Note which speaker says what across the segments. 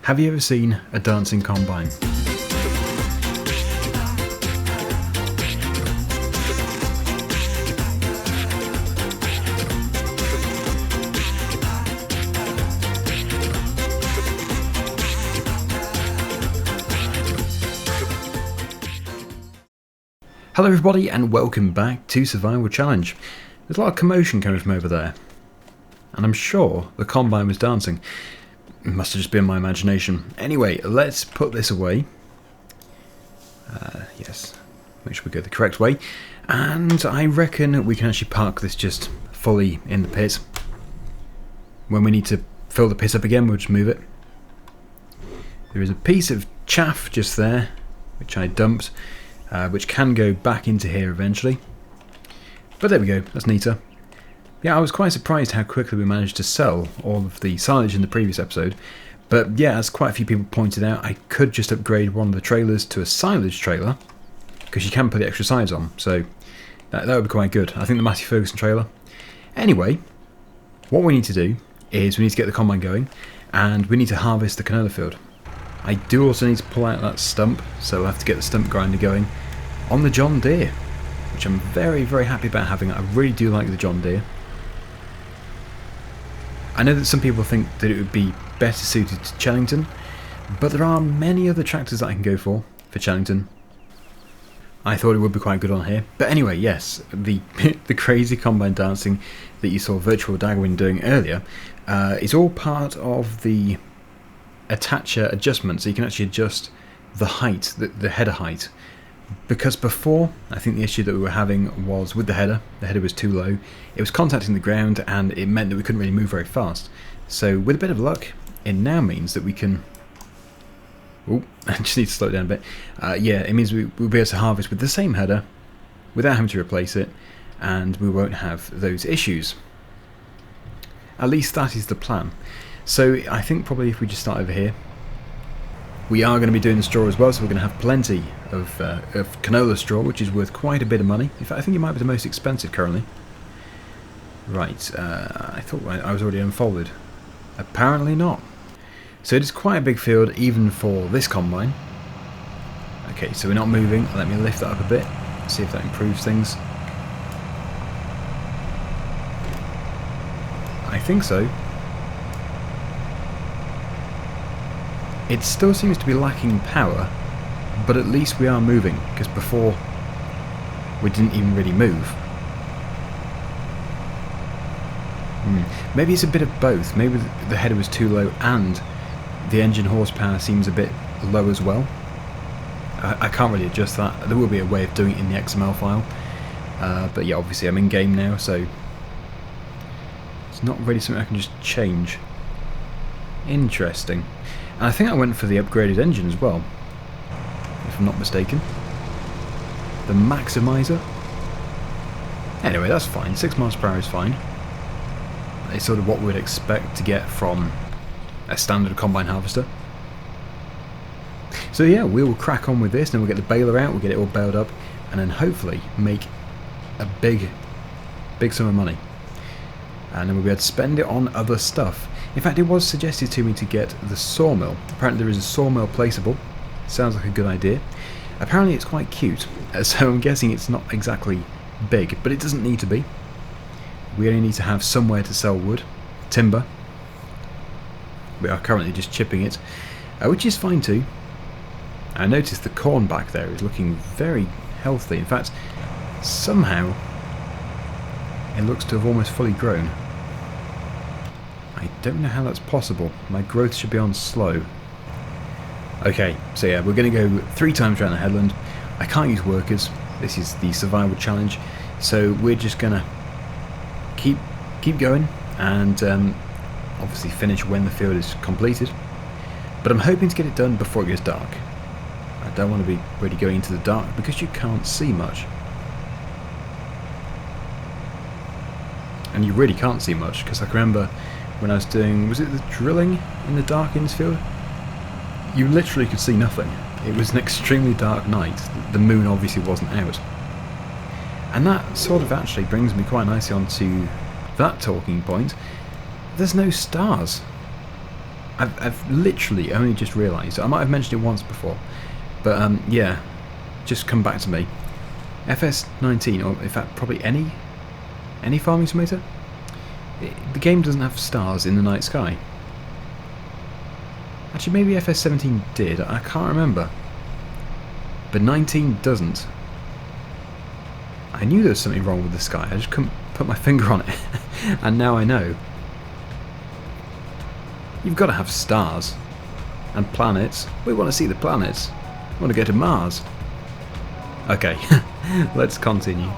Speaker 1: Have you ever seen a dancing combine? Hello everybody and welcome back to Survival Challenge. There's a lot of commotion coming from over there, and I'm sure the combine was dancing. It must have just been my imagination. Anyway, let's put this away. Yes, make sure we go the correct way. And I reckon we can actually park this just fully in the pit. When we need to fill the pit up again, we'll just move it. There is a piece of chaff just there, which I dumped. Which can go back into here eventually. But there we go, that's neater. Yeah, I was quite surprised how quickly we managed to sell all of the silage in the previous episode. But yeah, as quite a few people pointed out, I could just upgrade one of the trailers to a silage trailer, because you can put the extra sides on, so that would be quite good. I think the Matthew Ferguson trailer. Anyway, what we need to do is we need to get the combine going, and we need to harvest the canola field. I do also need to pull out that stump, so we'll have to get the stump grinder going on the John Deere, which I'm very, very happy about having. I really do like the John Deere. I know that some people think that it would be better suited to Chellington, but there are many other tractors that I can go for Chellington. I thought it would be quite good on here. But anyway, yes, the crazy combine dancing that you saw Virtual Daggerwin doing earlier is all part of the attacher adjustment, so you can actually adjust the height, the header height, because before I think the issue that we were having was with the header was too low, it was contacting the ground and it meant that we couldn't really move very fast. So with a bit of luck it now means that we can, oh, I just need to slow it down a bit, yeah, it means we'll be able to harvest with the same header without having to replace it, and we won't have those issues. At least that is the plan. So I think probably if we just start over here, we are going to be doing the straw as well, so we're going to have plenty of canola straw, which is worth quite a bit of money. In fact, I think it might be the most expensive currently. Right, I thought I was already unfolded. Apparently not. So it is quite a big field even for this combine. Okay, so we're not moving. Let me lift that up a bit, see if that improves things. I think so. It still seems to be lacking power, but at least we are moving, because before we didn't even really move. Maybe it's a bit of both. Maybe the header was too low and the engine horsepower seems a bit low as well. I can't really adjust that. There will be a way of doing it in the XML file, but yeah, obviously I'm in game now, so it's not really something I can just change. Interesting. And I think I went for the upgraded engine as well, if I'm not mistaken. The Maximizer. Anyway, that's fine. 6 miles per hour is fine. It's sort of what we'd expect to get from a standard combine harvester. So yeah, we will crack on with this, then we'll get the baler out, we'll get it all baled up, and then hopefully make a big sum of money. And then we'll be able to spend it on other stuff. In fact, it was suggested to me to get the sawmill. Apparently there is a sawmill placeable. Sounds like a good idea. Apparently it's quite cute, so I'm guessing it's not exactly big, but it doesn't need to be. We only need to have somewhere to sell wood, timber. We are currently just chipping it, which is fine too. I noticed the corn back there is looking very healthy. In fact, somehow it looks to have almost fully grown. I don't know how that's possible. My growth should be on slow. Okay, so yeah, we're going to go 3 times around the headland. I can't use workers. This is the survival challenge, so we're just going to keep going and obviously finish when the field is completed. But I'm hoping to get it done before it gets dark. I don't want to be really going into the dark because you can't see much. And you really can't see much, because I can remember when I was doing, was it the drilling in the dark in this field? You literally could see nothing. It was an extremely dark night. The moon obviously wasn't out. And that sort of actually brings me quite nicely onto that talking point. There's no stars. I've literally only just realised. I might have mentioned it once before, but yeah, just come back to me. FS19, or in fact probably any farming simulator, the game doesn't have stars in the night sky. Actually, maybe FS17 did, I can't remember. But 19 doesn't. I knew there was something wrong with the sky, I just couldn't put my finger on it. And now I know. You've got to have stars. And planets. We want to see the planets. We want to go to Mars. Okay, let's continue.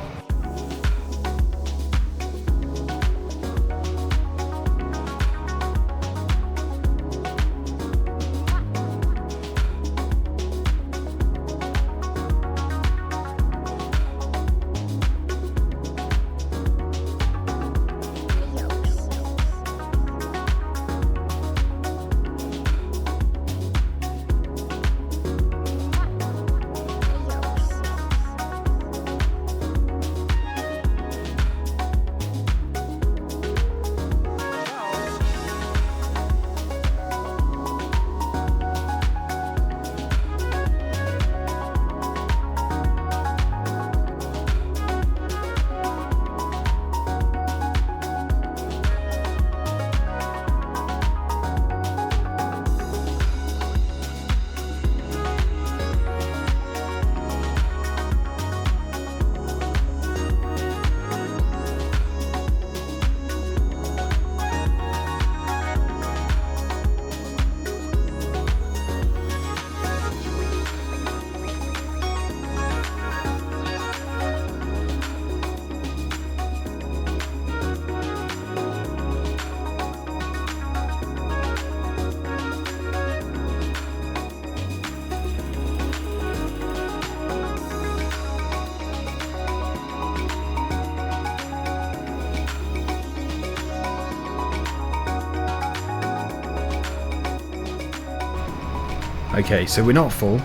Speaker 1: Okay, so we're not full,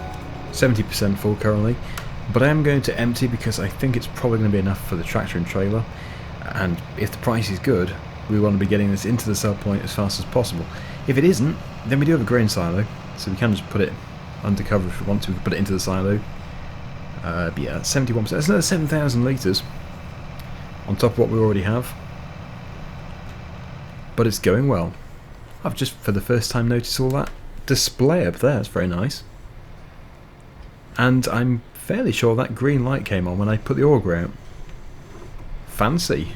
Speaker 1: 70% full currently, but I am going to empty because I think it's probably going to be enough for the tractor and trailer, and if the price is good, we want to be getting this into the sell point as fast as possible. If it isn't, then we do have a grain silo, so we can just put it undercover if we want to, we can put it into the silo. But yeah, 71%, that's another 7,000 litres on top of what we already have, but it's going well. I've just for the first time noticed all that display up there, it's very nice. And I'm fairly sure that green light came on when I put the auger out. Fancy.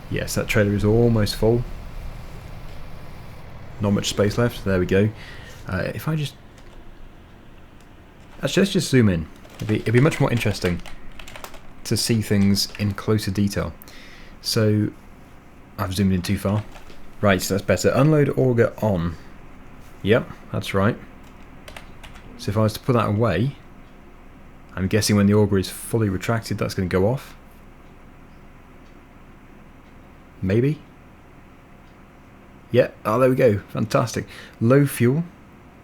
Speaker 1: Yes, that trailer is almost full. Not much space left, there we go. If I just... Actually, let's just zoom in. It'd be much more interesting to see things in closer detail. So, I've zoomed in too far. Right, so that's better. Unload auger on. Yep, that's right. So if I was to put that away, I'm guessing when the auger is fully retracted, that's going to go off. Maybe? Yeah, oh there we go. Fantastic. Low fuel.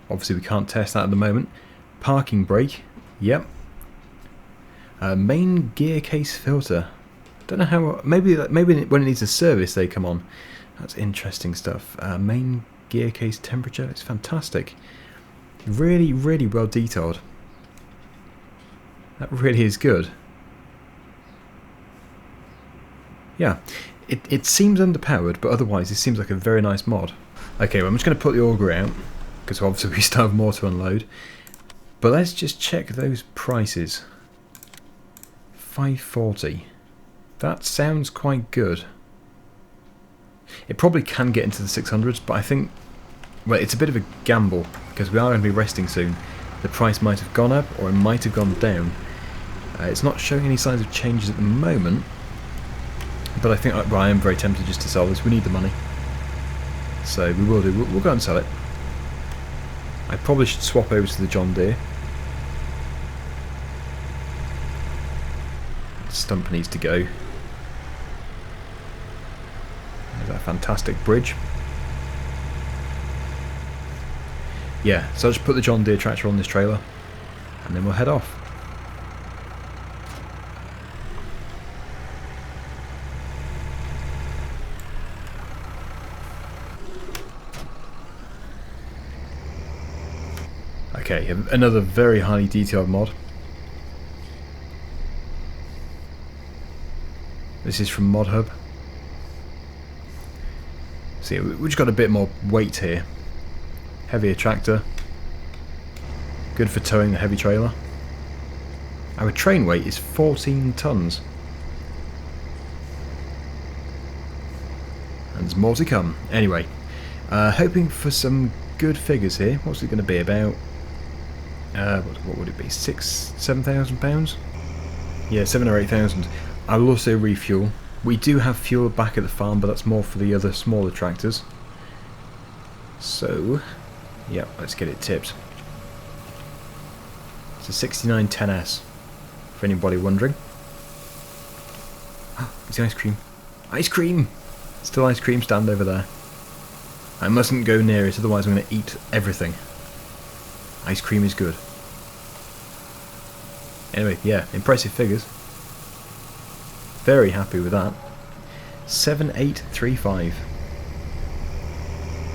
Speaker 1: Obviously we can't test that at the moment. Parking brake. Yep. Main gear case filter. Don't know how. Maybe when it needs a service they come on. That's interesting stuff. Main gear case temperature. It's fantastic. Really, really well detailed. That really is good. Yeah, it seems underpowered, but otherwise it seems like a very nice mod. Okay, well I'm just going to put the auger out because obviously we still have more to unload. But let's just check those prices. 540. That sounds quite good. It probably can get into the 600s, but I think, well, it's a bit of a gamble because we are going to be resting soon. The price might have gone up or it might have gone down. It's not showing any signs of changes at the moment, but I think, well, I am very tempted just to sell this. We need the money, so we will do. We'll go and sell it. I probably should swap over to the John Deere. Stump needs to go. There's that fantastic bridge. Yeah, so I'll just put the John Deere tractor on this trailer and then we'll head off. Okay, another very highly detailed mod. This is from Mod Hub. See, we've just got a bit more weight here. Heavier tractor. Good for towing the heavy trailer. Our train weight is 14 tons. And there's more to come. Anyway, hoping for some good figures here. What's it going to be? About, what would it be? £7,000? Yeah, 7,000 or 8,000. I will also refuel. We do have fuel back at the farm, but that's more for the other smaller tractors. So, yeah, let's get it tipped. It's a 6910S, for anybody wondering. It's ice cream. Ice cream! Still ice cream stand over there. I mustn't go near it, otherwise I'm going to eat everything. Ice cream is good. Anyway, yeah, impressive figures. Very happy with that. 7835.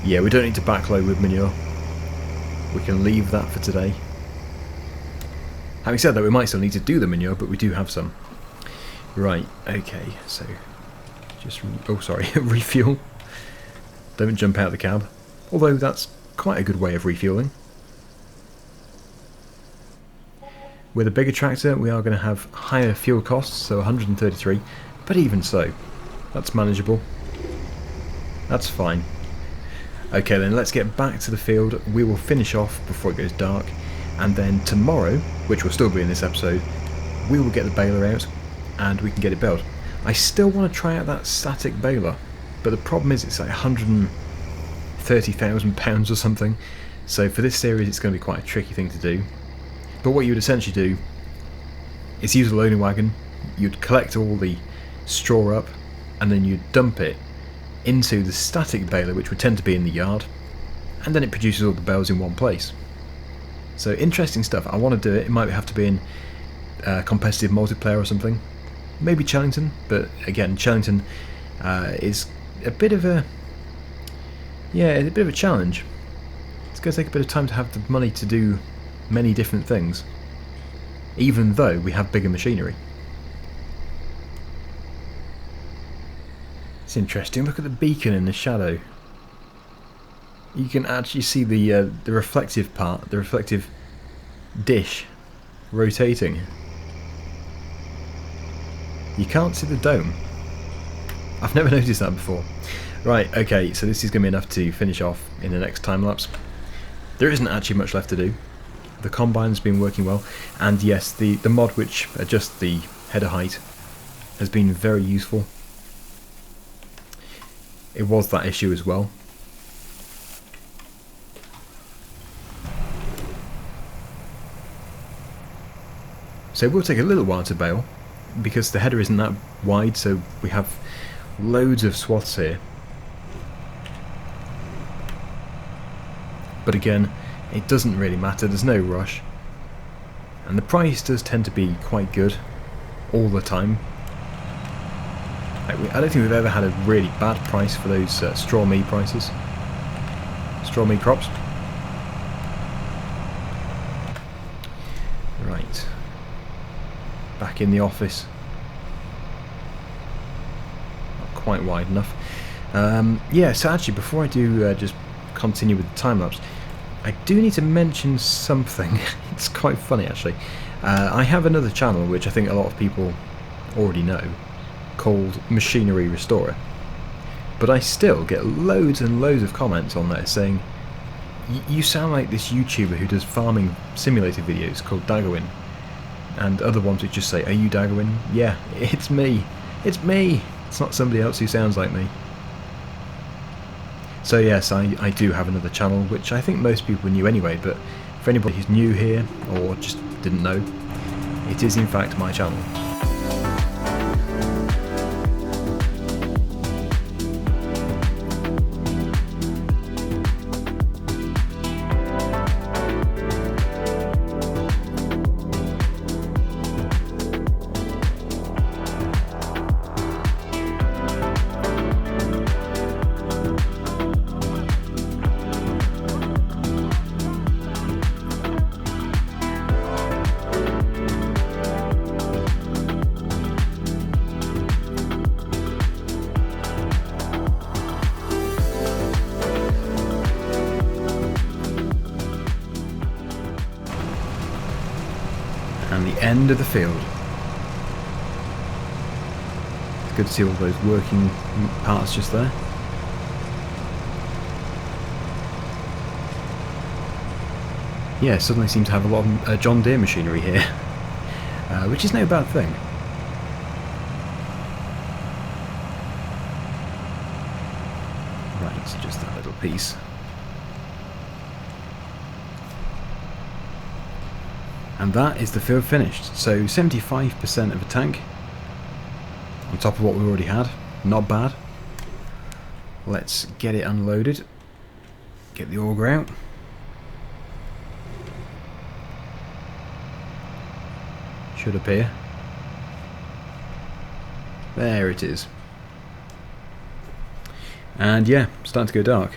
Speaker 1: Yeah, we don't need to backload with manure. We can leave that for today. Having said that, we might still need to do the manure, but we do have some. Right, okay, so just, oh sorry, refuel. Don't jump out of the cab. Although that's quite a good way of refueling. With a bigger tractor, we are going to have higher fuel costs, so 133, but even so, that's manageable. That's fine. Okay then, let's get back to the field. We will finish off before it goes dark, and then tomorrow, which will still be in this episode, we will get the baler out, and we can get it built. I still want to try out that static baler, but the problem is it's like £130,000 or something, so for this series it's going to be quite a tricky thing to do. But what you would essentially do is use a loading wagon, you'd collect all the straw up, and then you'd dump it into the static baler, which would tend to be in the yard, and then it produces all the bales in one place. So interesting stuff. I want to do it. It might have to be in competitive multiplayer or something. Maybe Challengton, but again, Challengton is a bit of a challenge. It's going to take a bit of time to have the money to do many different things, even though we have bigger machinery. It's interesting. Look at the beacon in the shadow. You can actually see the reflective part, the reflective dish rotating. You can't see the dome. I've never noticed that before. Right, okay, so this is going to be enough to finish off in the next time lapse. There isn't actually much left to do. The combine's been working well, and yes, the mod which adjusts the header height has been very useful. It was that issue as well. So it will take a little while to bale, because the header isn't that wide, so we have loads of swaths here. But again, it doesn't really matter, there's no rush. And the price does tend to be quite good all the time. I don't think we've ever had a really bad price for those StrawMe prices. StrawMe crops. Right. Back in the office. Not quite wide enough. Yeah, so actually before I do just continue with the time-lapse, I do need to mention something. It's quite funny actually. I have another channel which I think a lot of people already know, called Machinery Restorer, but I still get loads and loads of comments on there saying, you sound like this YouTuber who does farming simulator videos called Daggerwin, and other ones which just say, are you Daggerwin? Yeah, it's me. It's me. It's not somebody else who sounds like me. So yes, I do have another channel, which I think most people knew anyway, but for anybody who's new here, or just didn't know, it is in fact my channel. end of the field. It's good to see all those working parts just there. Yeah, suddenly seem to have a lot of John Deere machinery here, which is no bad thing. Right, so just that little piece. And that is the field finished. So 75% of a tank on top of what we already had. Not bad. Let's get it unloaded. Get the auger out. Should appear. There it is. And yeah, starting to go dark.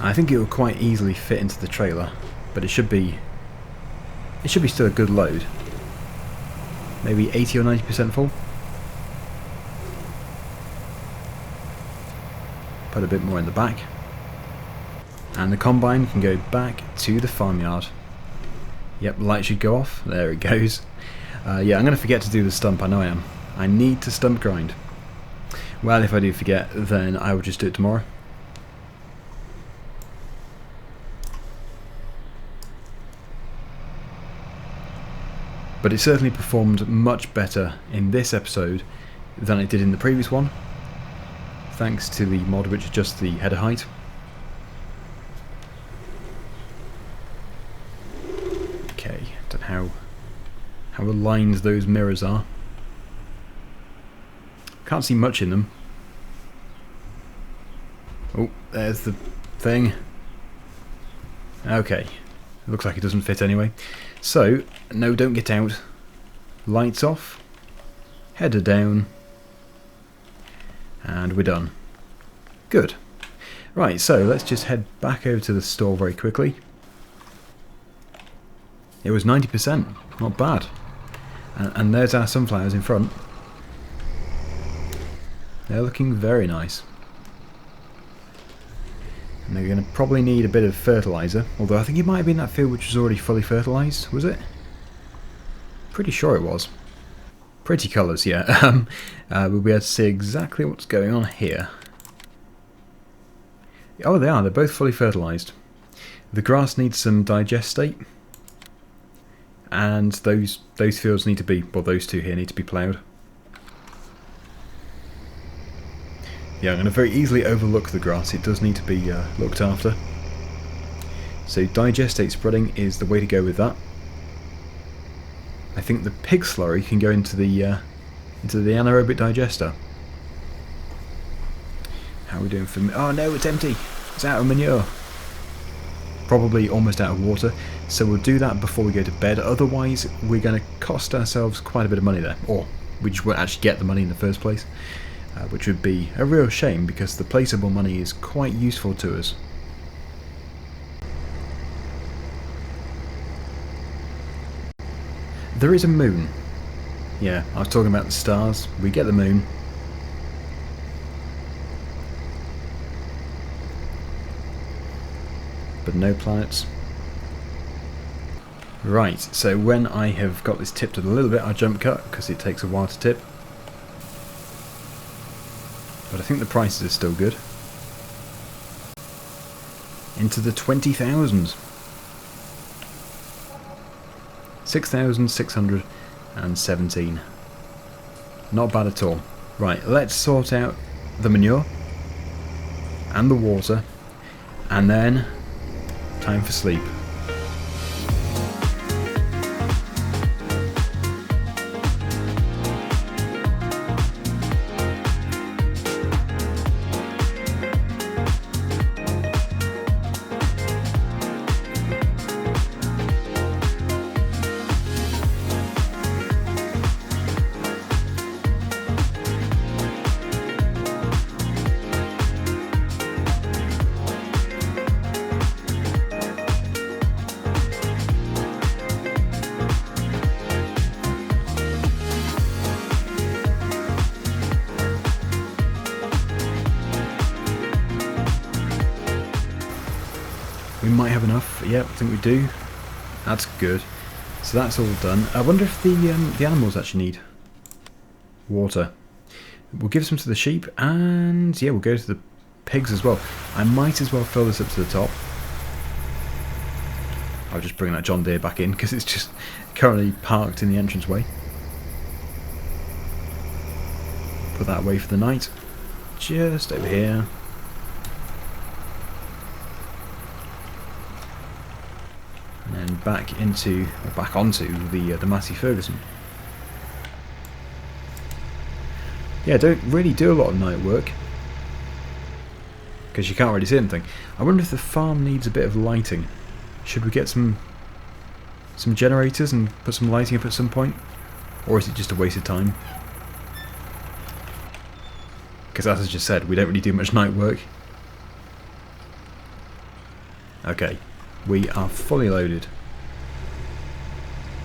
Speaker 1: I think it will quite easily fit into the trailer, but it should be still a good load. Maybe 80 or 90% full. Put a bit more in the back. And the combine can go back to the farmyard. Yep, the light should go off. There it goes. Yeah, I'm going to forget to do the stump, I know I am. I need to stump grind. Well, if I do forget, then I will just do it tomorrow. But it certainly performed much better in this episode than it did in the previous one, thanks to the mod which adjusts the header height. Okay, don't know how aligned those mirrors are. Can't see much in them. Oh, there's the thing. Okay, looks like it doesn't fit anyway. So, no, don't get out. Lights off. Header down. And we're done. Good. Right, so let's just head back over to the store very quickly. It was 90%. Not bad. And there's our sunflowers in front. They're looking very nice. And they're going to probably need a bit of fertiliser, although I think it might have been that field which was already fully fertilised, was it? Pretty sure it was. Pretty colours, yeah. We'll be able to see exactly what's going on here. Oh, they are. They're both fully fertilised. The grass needs some digestate, and those fields need to be, well, those two here need to be ploughed. Yeah, I'm going to very easily overlook the grass. It does need to be looked after. So digestate spreading is the way to go with that. I think the pig slurry can go into the anaerobic digester. How are we doing for... Oh no, it's empty! It's out of manure. Probably almost out of water. So we'll do that before we go to bed. Otherwise, we're going to cost ourselves quite a bit of money there. Or we just won't actually get the money in the first place. Which would be a real shame because the placeable money is quite useful to us. There is a moon. Yeah, I was talking about the stars. We get the moon. But no planets. Right, so when I have got this tipped a little bit, I jump cut because it takes a while to tip. But I think the prices are still good. Into the 20,000s. 6,617. Not bad at all. Right, let's sort out the manure and the water, and then time for sleep. have enough? Yep, I think we do. That's good. So that's all done. I wonder if the animals actually need water. We'll give some to the sheep, and yeah, we'll go to the pigs as well. I might as well fill this up to the top. I'll just bring that John Deere back in because it's just currently parked in the entranceway. Put that away for the night. Just over here. And then back onto the Massey Ferguson. Yeah, don't really do a lot of night work because you can't really see anything. I wonder if the farm needs a bit of lighting. Should we get some generators and put some lighting up at some point? Or is it just a waste of time? Because as I just said, we don't really do much night work. Okay, we are fully loaded.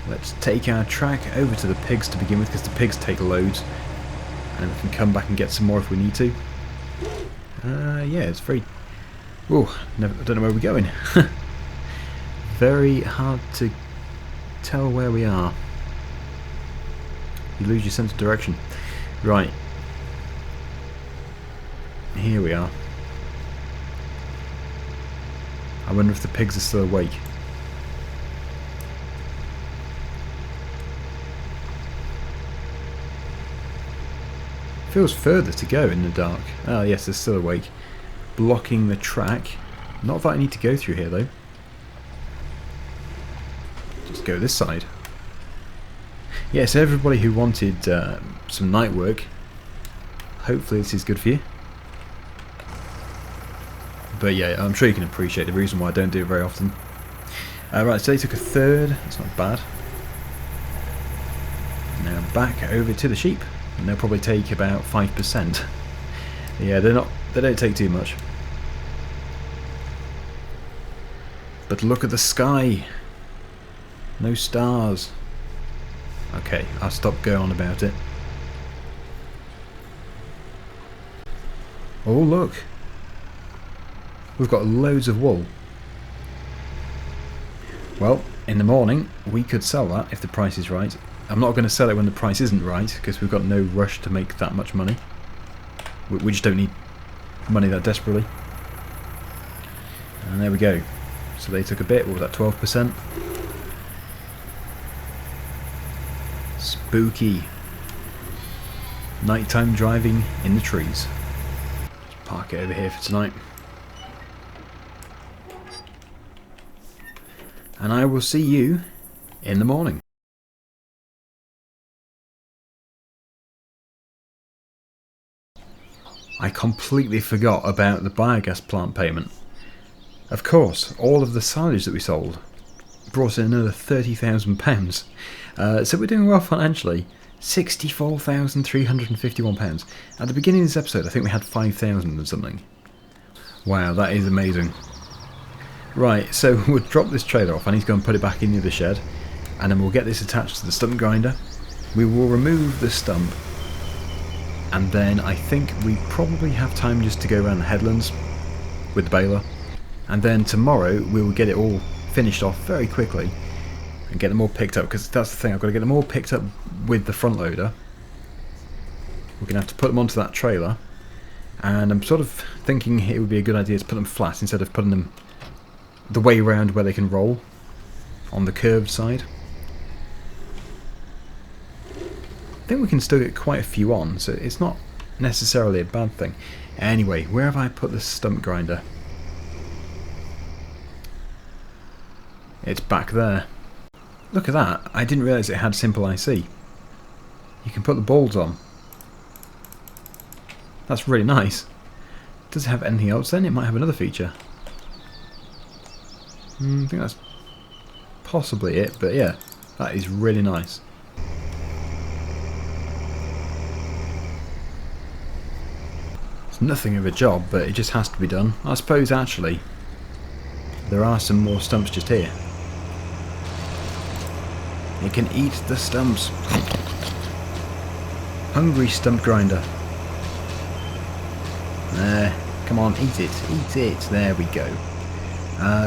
Speaker 1: Let's take our track over to the pigs to begin with, because the pigs take loads. And we can come back and get some more if we need to. Yeah, it's very... Oh, I don't know where we're going. Very hard to tell where we are. You lose your sense of direction. Right. Here we are. I wonder if the pigs are still awake. Feels further to go in the dark. Oh yes, they're still awake. Blocking the track. Not that I need to go through here though. Just go this side. Yeah, so everybody who wanted some night work, hopefully this is good for you. But yeah, I'm sure you can appreciate the reason why I don't do it very often. Right, so they took a third. That's not bad. Now back over to the sheep. And they'll probably take about 5%. Yeah, they don't take too much. But look at the sky. No stars. Okay, I'll stop going on about it. Oh look. We've got loads of wool. Well, in the morning we could sell that if the price is right. I'm not going to sell it when the price isn't right, because we've got no rush to make that much money. We just don't need money that desperately. And there we go. So they took a bit. What was that, 12%? Spooky. Nighttime driving in the trees. Just park it over here for tonight. And I will see you in the morning. I completely forgot about the biogas plant payment. Of course, all of the silage that we sold brought in another £30,000. So we're doing well financially. £64,351. At the beginning of this episode, I think we had 5,000 or something. Wow, that is amazing. Right, so we'll drop this trailer off. I need to go and put it back in the other shed. And then we'll get this attached to the stump grinder. We will remove the stump. And then I think we probably have time just to go around the headlands with the baler. And then tomorrow we will get it all finished off very quickly and get them all picked up, because that's the thing, I've got to get them all picked up with the front loader. We're going to have to put them onto that trailer, and I'm sort of thinking it would be a good idea to put them flat instead of putting them the way around where they can roll on the curved side. I think we can still get quite a few on, so it's not necessarily a bad thing. Anyway, where have I put the stump grinder? It's back there. Look at that, I didn't realise it had simple IC. You can put the balls on. That's really nice. Does it have anything else then? It might have another feature. I think that's possibly it, but yeah, that is really nice. It's nothing of a job, but it just has to be done. I suppose actually there are some more stumps just here. It can eat the stumps. Hungry stump grinder. There, come on, eat it, eat it. There we go.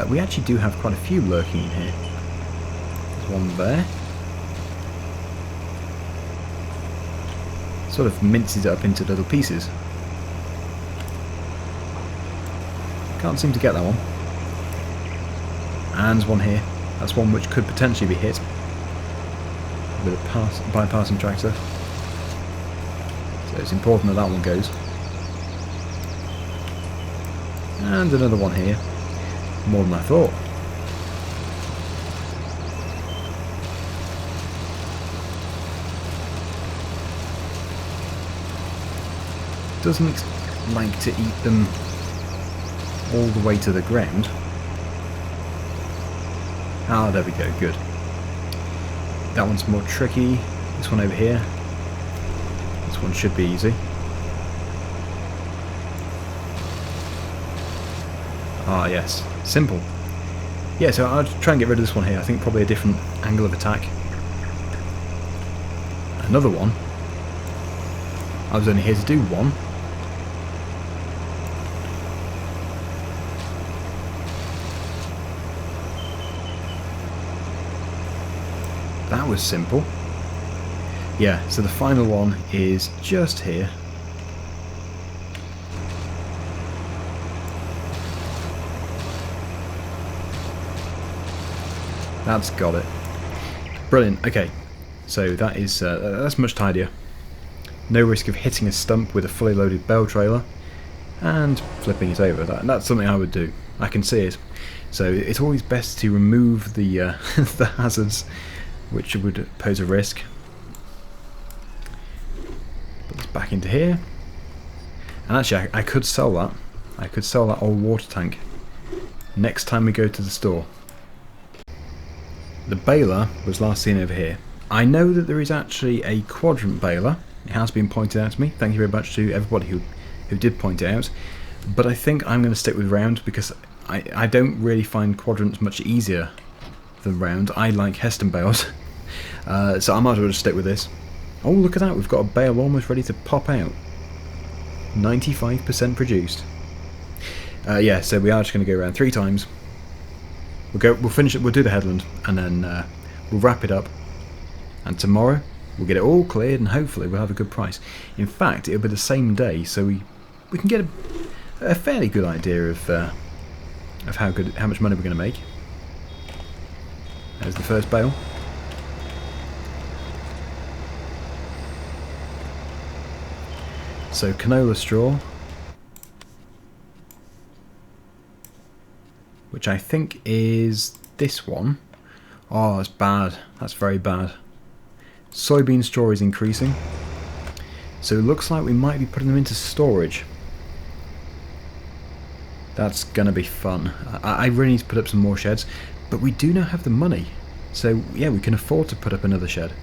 Speaker 1: We actually do have quite a few lurking in here. There's one there. Sort of minces it up into little pieces. Can't seem to get that one. And there's one here. That's one which could potentially be hit with a bypassing tractor. So it's important that that one goes. And another one here. More than I thought. Doesn't like to eat them all the way to the ground. Ah, there we go, good. That one's more tricky. This one over here. This one should be easy. Ah, yes. Simple. Yeah, so I'll try and get rid of this one here. I think probably a different angle of attack. Another one. I was only here to do one. That was simple. Yeah, so the final one is just here. That's got it. Brilliant. Okay, so that is that's much tidier. No risk of hitting a stump with a fully loaded bale trailer and flipping it over. That's something I would do. I can see it. So it's always best to remove the the hazards which would pose a risk. Put this back into here. And actually I could sell that. I could sell that old water tank next time we go to the store. The baler was last seen over here. I know that there is actually a quadrant baler. It has been pointed out to me. Thank you very much to everybody who did point it out. But I think I'm going to stick with round because I don't really find quadrants much easier than round. I like Heston bales. So I might as well just stick with this. Oh, look at that. We've got a bale almost ready to pop out. 95% produced. Yeah, so we are just going to go around 3 times. We'll finish it. We'll do the headland, and then we'll wrap it up. And tomorrow we'll get it all cleared, and hopefully we'll have a good price. In fact, it'll be the same day, so we can get a fairly good idea of how much money we're going to make. There's the first bale. So canola straw, which I think is this one. Oh, that's bad. That's very bad. Soybean straw is increasing. So it looks like we might be putting them into storage. That's going to be fun. I really need to put up some more sheds. But we do now have the money. So yeah, we can afford to put up another shed.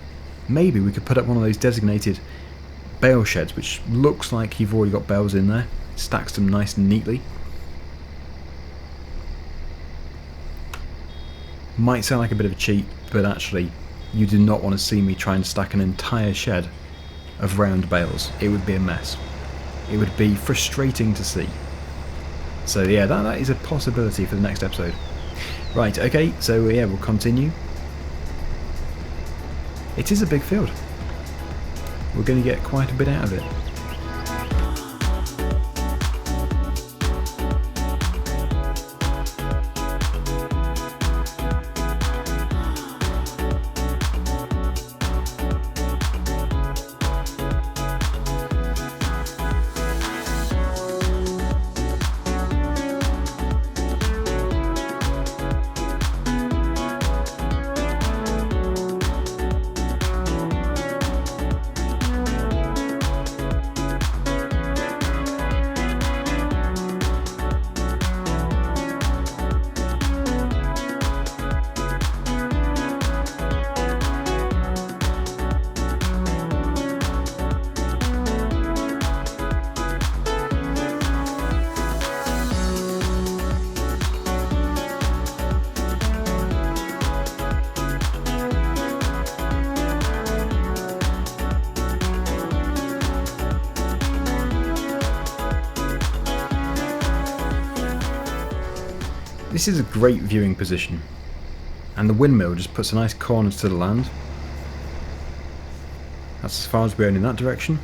Speaker 1: Maybe we could put up one of those designated bale sheds, which looks like you've already got bales in there. Stacks them nice and neatly. Might sound like a bit of a cheat, but actually you do not want to see me try and stack an entire shed of round bales. It would be a mess. It would be frustrating to see. So yeah, that is a possibility for the next episode. Right, okay, so yeah, we'll continue. It is a big field. We're going to get quite a bit out of it. This is a great viewing position, and the windmill just puts a nice corner to the land. That's as far as we're going in that direction.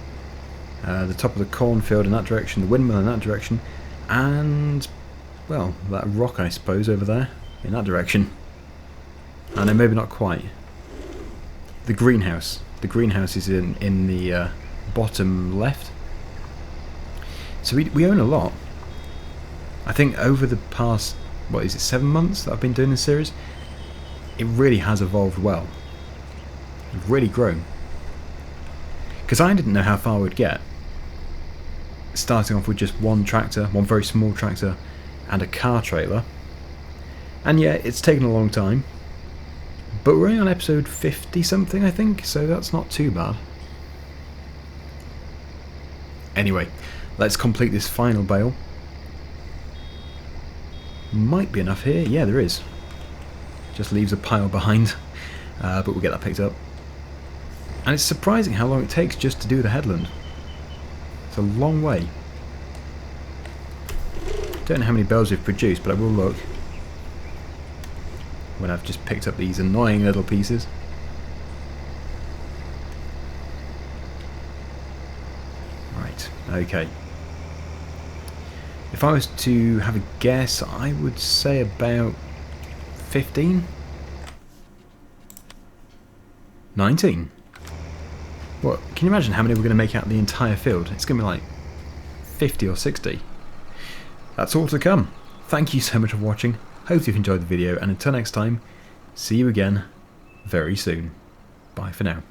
Speaker 1: The top of the cornfield in that direction, the windmill in that direction, and, well, that rock I suppose over there in that direction. I know, maybe not quite. The greenhouse. The greenhouse is in the bottom left. So we own a lot. I think over the past, what is it, 7 months that I've been doing this series, it really has evolved well. It's really grown. Because I didn't know how far we'd get. Starting off with just one tractor, one very small tractor, and a car trailer. And yeah, it's taken a long time. But we're only on episode 50 something, I think, so that's not too bad. Anyway, let's complete this final bale. Might be enough here. Yeah, there is. Just leaves a pile behind, but we'll get that picked up. And it's surprising how long it takes just to do the headland. It's a long way. Don't know how many bales we've produced, but I will look when I've just picked up these annoying little pieces. Right, okay. If I was to have a guess, I would say about 15? 19? What? Can you imagine how many we're going to make out of the entire field? It's going to be like 50 or 60. That's all to come. Thank you so much for watching. Hope you've enjoyed the video, and until next time, see you again very soon. Bye for now.